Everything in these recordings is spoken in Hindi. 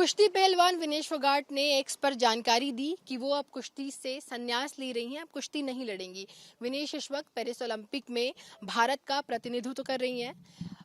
कुश्ती पहलवान विनेश फोगाट ने एक्स पर जानकारी दी कि वो अब कुश्ती से संन्यास ले रही हैं, अब कुश्ती नहीं लड़ेंगी। विनेश इस वक्त पेरिस ओलंपिक में भारत का प्रतिनिधित्व कर रही हैं।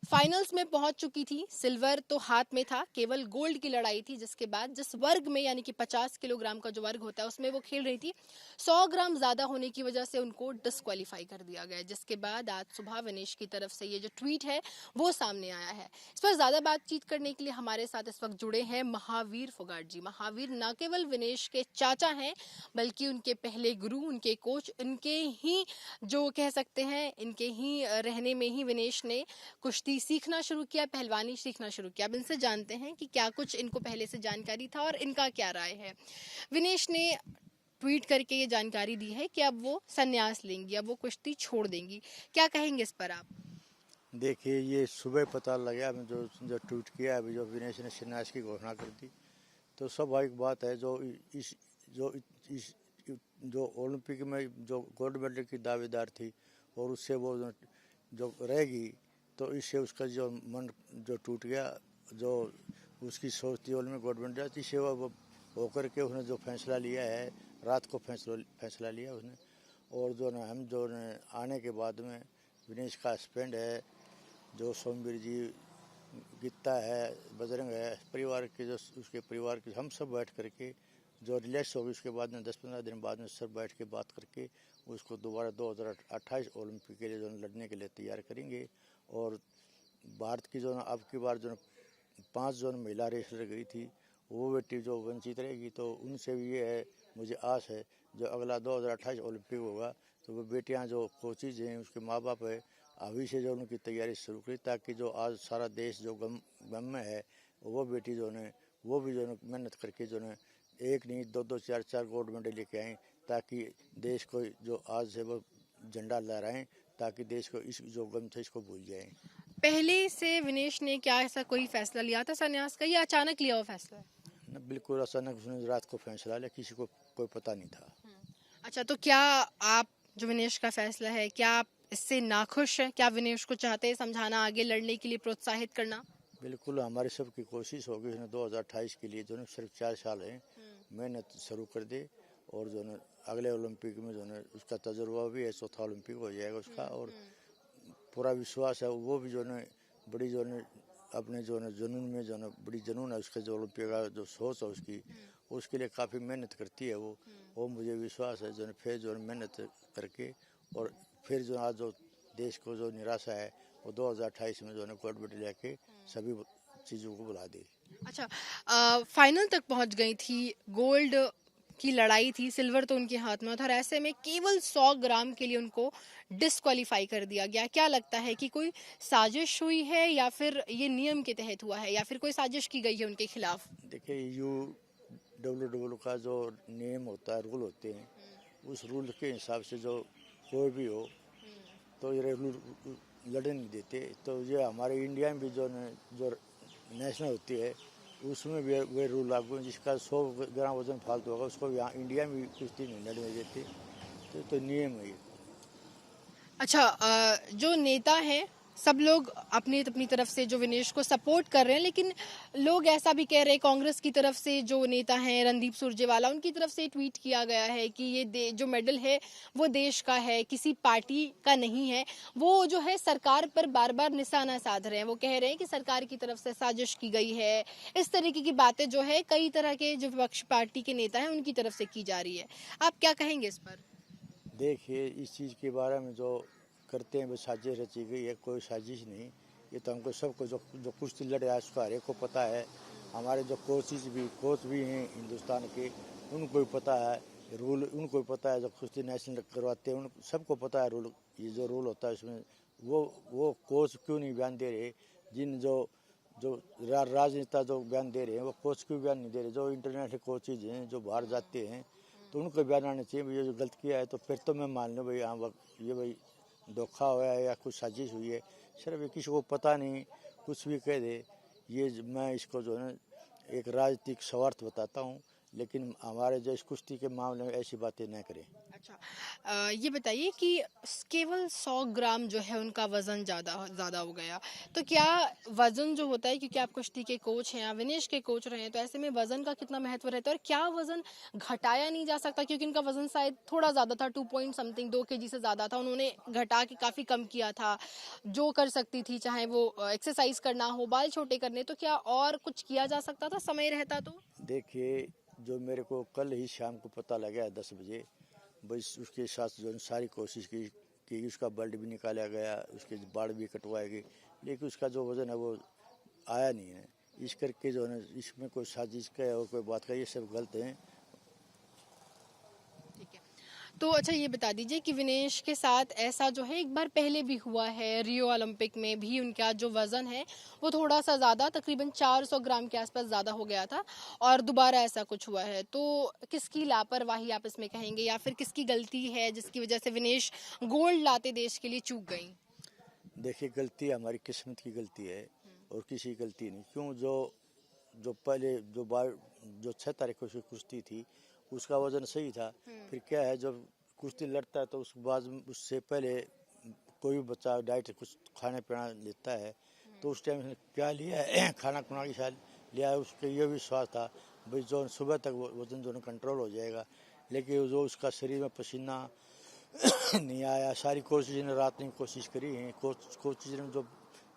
फाइनल्स में पहुंच चुकी थी, सिल्वर तो हाथ में था, केवल गोल्ड की लड़ाई थी। जिसके बाद जिस वर्ग में यानी कि 50 किलोग्राम का जो वर्ग होता है उसमें वो खेल रही थी, 100 ग्राम ज्यादा होने की वजह से उनको डिस्क्वालीफाई कर दिया गया। जिसके बाद आज सुबह विनेश की तरफ से ये जो ट्वीट है वो सामने आया है। इस पर ज्यादा बातचीत करने के लिए हमारे साथ इस वक्त जुड़े हैं महावीर फोगाट जी। महावीर न केवल विनेश के चाचा हैं बल्कि उनके पहले गुरु, उनके कोच, इनके ही जो कह सकते हैं इनके ही रहने में ही विनेश ने कुश्ती सीखना शुरू किया, पहलवानी सीखना शुरू किया। अब इनसे जानते हैं कि क्या कुछ इनको पहले से जानकारी था और इनका क्या राय है। विनेश ने ट्वीट करके ये जानकारी दी है कि अब वो संन्यास लेंगी, अब वो कुश्ती छोड़ देंगी। क्या कहेंगे इस पर आप? देखिए, ये सुबह पता लगा, मैं जो ट्वीट किया अभी, जो विनेश ने संन्यास की घोषणा कर दी, तो स्वाभाविक बात है इस जो ओलंपिक में जो गोल्ड मेडल की दावेदार थी और उससे वो जो रहेगी, तो इससे उसका जो मन जो टूट गया, जो उसकी सोच थी ओलंपिक गोल्ड मेडल, इससे वो होकर के उसने जो फैसला लिया है, रात को फैसला लिया उसने। और जो न हम जो न आने के बाद में विनेश का हस्बैंड है, जो सोमवीर जी, गीता है, बजरंग है, परिवार के जो उसके परिवार के हम सब बैठ करके जो रिलैक्स होगी, उसके बाद में 10-15 दिन बाद में सब बैठ के बात करके उसको दोबारा 2028 ओलंपिक के लिए जो लड़ने के लिए तैयार करेंगे। और भारत की जो अब की बार जो 5 जो महिला रेसलर गई थी, वो बेटी जो वंचित रहेगी, तो उनसे भी ये है, मुझे आस है जो अगला 2028 ओलंपिक होगा तो वो बेटियां जो कोचिज हैं, उसके माँ बाप है, अभी से जो उनकी तैयारी शुरू करी, ताकि जो आज सारा देश जो गम में है, वो बेटी जो ने वो भी जो मेहनत करके जो ने एक नहीं 2-2 4-4 गोल्ड मेडल लेके आए, ताकि देश को जो आज से वो झंडा लहराएं, ताकि देश को इस जो गम था इसको भूल जाएं। पहले से विनेश ने क्या ऐसा कोई फैसला लिया था संन्यास का, या अचानक लिया हुआ फैसला? बिल्कुल अचानक उसने रात को फैसला लिया, किसी को कोई पता नहीं था। अच्छा, तो क्या आप जो विनेश का फैसला है, क्या आप इससे नाखुश हैं? क्या विनेश को चाहते हैं समझाना, आगे लड़ने के लिए प्रोत्साहित करना? बिल्कुल, हमारी सबकी कोशिश होगी उसने 2028 के लिए जो है सिर्फ 4 साल है, मेहनत शुरू कर दे, और जो है अगले ओलंपिक में जो है उसका तजुर्बा भी है, चौथा ओलंपिक हो जाएगा उसका। और पूरा विश्वास है, वो भी जो है बड़ी जो है अपने जो है जुनून में जो है बड़ी जुनून है उसके, जो ओलंपिक का जो सोच है उसके लिए काफ़ी मेहनत करती है वो मुझे विश्वास है जो है फिर जो है मेहनत करके, और फिर जो आज जो देश को जो निराशा है वो 2028 में जो है गोल्ड मेडल लेके सभी चीज़ों को बुला दे। अच्छा, फाइनल तक पहुंच गई थी, गोल्ड की लड़ाई थी, सिल्वर तो उनके हाथ में था और ऐसे में केवल 100 ग्राम के लिए उनको डिस्क्वालीफाई कर दिया गया। क्या लगता है कि कोई साजिश हुई है, या फिर ये नियम के तहत हुआ है, या फिर कोई साजिश की गई है उनके खिलाफ? देखिए, WW का जो नियम होता है, रूल होते हैं, उस रूल के हिसाब से जो कोई भी हो तो ये रूल लड़ने नहीं देते। तो ये हमारे इंडिया में भी जो नेशनल होती है उसमें भी वे रूल लागू हैं, जिसका 100 ग्राम वजन फालतू होगा उसको यहाँ इंडिया में भी कुश्ती नहीं लड़ने देते। तो नियम है ये। अच्छा, जो नेता हैं सब लोग अपनी अपनी तरफ से जो विनेश को सपोर्ट कर रहे हैं, लेकिन लोग ऐसा भी कह रहे हैं, कांग्रेस की तरफ से जो नेता हैं रणदीप सुरजेवाला, उनकी तरफ से ट्वीट किया गया है कि ये जो मेडल है वो देश का है, किसी पार्टी का नहीं है। वो जो है सरकार पर बार बार निशाना साध रहे हैं, वो कह रहे हैं कि सरकार की तरफ से साजिश की गई है। इस तरीके की बातें जो है कई तरह के जो विपक्ष पार्टी के नेता हैं उनकी तरफ से की जा रही है। आप क्या कहेंगे इस पर? देखिए, इस चीज़ के बारे में जो करते हैं वो साजिश रची गई है, कोई साजिश नहीं। ये तो हमको सबको जो कुश्ती लड़ रहा है उसका हर एक को पता है। हमारे जो कोच भी हैं हिंदुस्तान के, उनको भी पता है रूल, उनको भी पता है जो कुश्ती नेशनल करवाते हैं उन सबको पता है रूल। ये जो रूल होता है इसमें वो कोच क्यों नहीं बयान दे रहे, जिन जो राजनेता जो बयान दे रहे हैं वो कोच क्यों बयान नहीं दे रहे, जो इंटरनेशनल कोचेज हैं जो बाहर जाते हैं तो उनको बयान आना चाहिए। ये जो गलत किया है तो फिर तो मैं मान लूँ भाई, हाँ ये भाई धोखा हुआ है या कुछ साजिश हुई है। सिर्फ किसी को पता नहीं कुछ भी कह दे, ये मैं इसको जो है एक राजनीतिक स्वार्थ बताता हूँ। लेकिन हमारे जो इस कुश्ती के मामले में ऐसी बातें न करें। अच्छा, ये बताइए कि केवल 100 ग्राम जो है उनका वजन ज़्यादा हो गया, तो क्या वजन जो होता है, क्योंकि आप कुश्ती के कोच हैं, आप विनेश के कोच रहे हैं, तो ऐसे में वजन का कितना महत्व रहता है और क्या वजन घटाया नहीं जा सकता? क्योंकि उनका वजन शायद थोड़ा ज़्यादा था, 2 पॉइंट समथिंग 2 kg से ज़्यादा था, उन्होंने घटा के काफ़ी कम किया था। जो कर सकती थी, चाहे वो एक्सरसाइज करना हो, बाल छोटे करने, तो क्या और कुछ किया जा सकता था समय रहता तो? देखिए, जो मेरे को कल ही शाम को पता लगा 10 बजे, बस उसके साथ जो सारी कोशिश की कि उसका ब्लड भी निकाला गया, उसके बाल भी कटवाए गए, लेकिन उसका जो वज़न है वो आया नहीं है। इस करके जो है इसमें कोई साजिश का और कोई बात का, ये सब गलत है। तो अच्छा, ये बता दीजिए कि विनेश के साथ ऐसा जो है एक बार पहले भी हुआ है, रियो ओलंपिक में भी उनका जो वज़न है वो थोड़ा सा ज़्यादा, तकरीबन 400 ग्राम के आसपास ज़्यादा हो गया था और दोबारा ऐसा कुछ हुआ है। तो किसकी लापरवाही आप इसमें कहेंगे या फिर किसकी गलती है जिसकी वजह से विनेश गोल्ड लाते देश के लिए चूक गई? देखिए, गलती हमारी किस्मत की गलती है और किसी की गलती नहीं। क्यों, जो पहले जो 6 तारीख को कुश्ती थी उसका वजन सही था। फिर क्या है, जब कुश्ती लड़ता है तो उससे पहले कोई भी बच्चा डाइट कुछ खाना पीना लेता है, तो उस टाइम क्या लिया है खाना खुना के साथ लिया है, उसके ये विश्वास था भाई जो सुबह तक वजन जो कंट्रोल हो जाएगा। लेकिन जो उसका शरीर में पसीना नहीं आया, सारी कोशिश ने रात में कोशिश करी है, कोशिश ने जो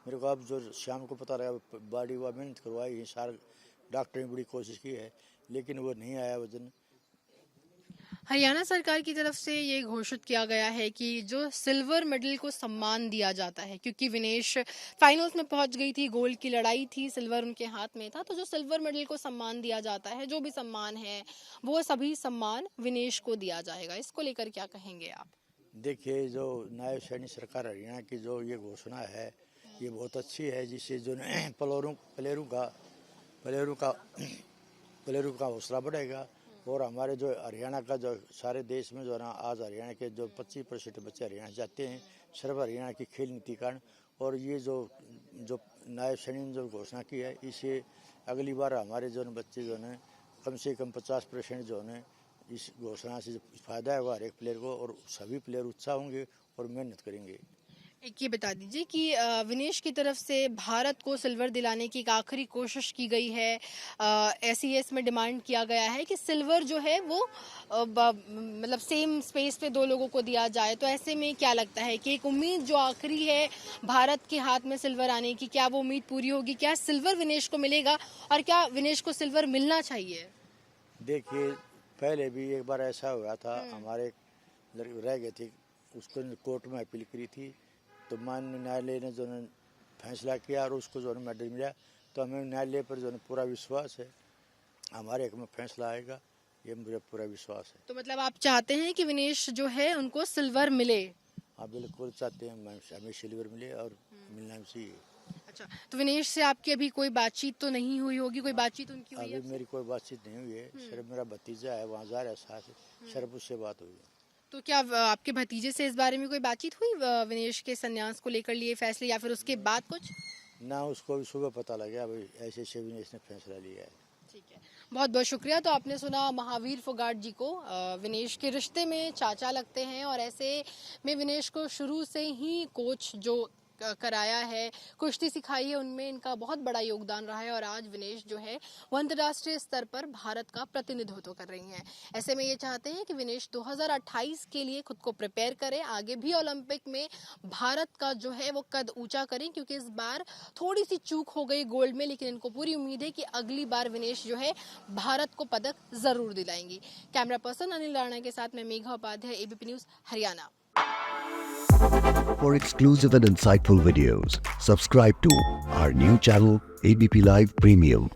मेरे को अब जो शाम को पता लगा बॉडी हुआ मेहनत करवाई है, सारे डॉक्टर ने बड़ी कोशिश की है, लेकिन वो नहीं आया वजन। हरियाणा सरकार की तरफ से ये घोषित किया गया है कि जो सिल्वर मेडल को सम्मान दिया जाता है, क्योंकि विनेश फाइनल्स में पहुंच गई थी, गोल्ड की लड़ाई थी, सिल्वर उनके हाथ में था, तो जो सिल्वर मेडल को सम्मान दिया जाता है, जो भी सम्मान है वो सभी सम्मान विनेश को दिया जाएगा। इसको लेकर क्या कहेंगे आप? देखिए, जो नायब सैनिक सरकार हरियाणा की जो ये घोषणा है ये बहुत अच्छी है, जिससे जो प्लेयरों का हौसला बढ़ेगा और हमारे जो हरियाणा का जो सारे देश में जो है ना, आज हरियाणा के जो 25% बच्चे हरियाणा जाते हैं सर्व हरियाणा की खेल नीति कारण। और ये जो नायब सैनिक ने जो घोषणा की है, इससे अगली बार हमारे जो बच्चे जो है कम से कम 50% जो है इस घोषणा से फायदा होगा हर एक प्लेयर को, और सभी प्लेयर उत्साह होंगे और मेहनत करेंगे। एक ये बता दीजिए कि विनेश की तरफ से भारत को सिल्वर दिलाने की एक आखिरी कोशिश की गई है। SES में डिमांड किया गया है कि सिल्वर जो है वो मतलब सेम स्पेस पे 2 लोगों को दिया जाए। तो ऐसे में क्या लगता है कि एक उम्मीद जो आखिरी है भारत के हाथ में सिल्वर आने की, क्या वो उम्मीद पूरी होगी? क्या सिल्वर विनेश को मिलेगा और क्या विनेश को सिल्वर मिलना चाहिए? देखिए, पहले भी एक बार ऐसा हुआ था, हमारे रह गए थे, उसको कोर्ट में अपील करी थी, तो माननीय न्यायालय ने जो फैसला किया और उसको जो मेडल मिला। तो हमें न्यायालय पर जो पूरा विश्वास है, हमारे हक में फैसला आएगा, ये मुझे पूरा विश्वास है। तो मतलब आप चाहते हैं कि विनेश जो है उनको सिल्वर मिले? हाँ, बिल्कुल चाहते हैं, हमें सिल्वर मिले और मिलना भी चाहिए। अच्छा, तो विनेश से आपकी अभी कोई बातचीत तो नहीं हुई होगी? कोई बातचीत उनकी हुई है? अभी मेरी कोई बातचीत नहीं हुई है, सिर्फ मेरा भतीजा है वहाँ जा रहा है साथ, सिर्फ उससे बात हुई है। तो क्या आपके भतीजे से इस बारे में कोई बातचीत हुई, विनेश के संन्यास को लेकर लिए फैसले, या फिर उसके बाद कुछ? ना, उसको भी सुबह पता लगा भाई ऐसे विनेश ने फैसला लिया है। ठीक है, बहुत बहुत शुक्रिया। तो आपने सुना महावीर फोगाट जी को, विनेश के रिश्ते में चाचा लगते हैं और ऐसे में विनेश को शुरू से ही कोच जो कराया है, कुश्ती सिखाई है, उनमें इनका बहुत बड़ा योगदान रहा है और आज विनेश जो है वो अंतर्राष्ट्रीय स्तर पर भारत का प्रतिनिधित्व कर रही हैं। ऐसे में ये चाहते हैं कि विनेश 2028 के लिए खुद को प्रिपेयर करें, आगे भी ओलंपिक में भारत का जो है वो कद ऊंचा करें, क्योंकि इस बार थोड़ी सी चूक हो गई गोल्ड में, लेकिन इनको पूरी उम्मीद है कि अगली बार विनेश जो है भारत को पदक जरूर दिलाएंगी। कैमरा पर्सन अनिल राणा के साथ मैं Megha Upadhyay, ABP news Haryana. For exclusive and insightful videos, subscribe to our new channel ABP Live Premium.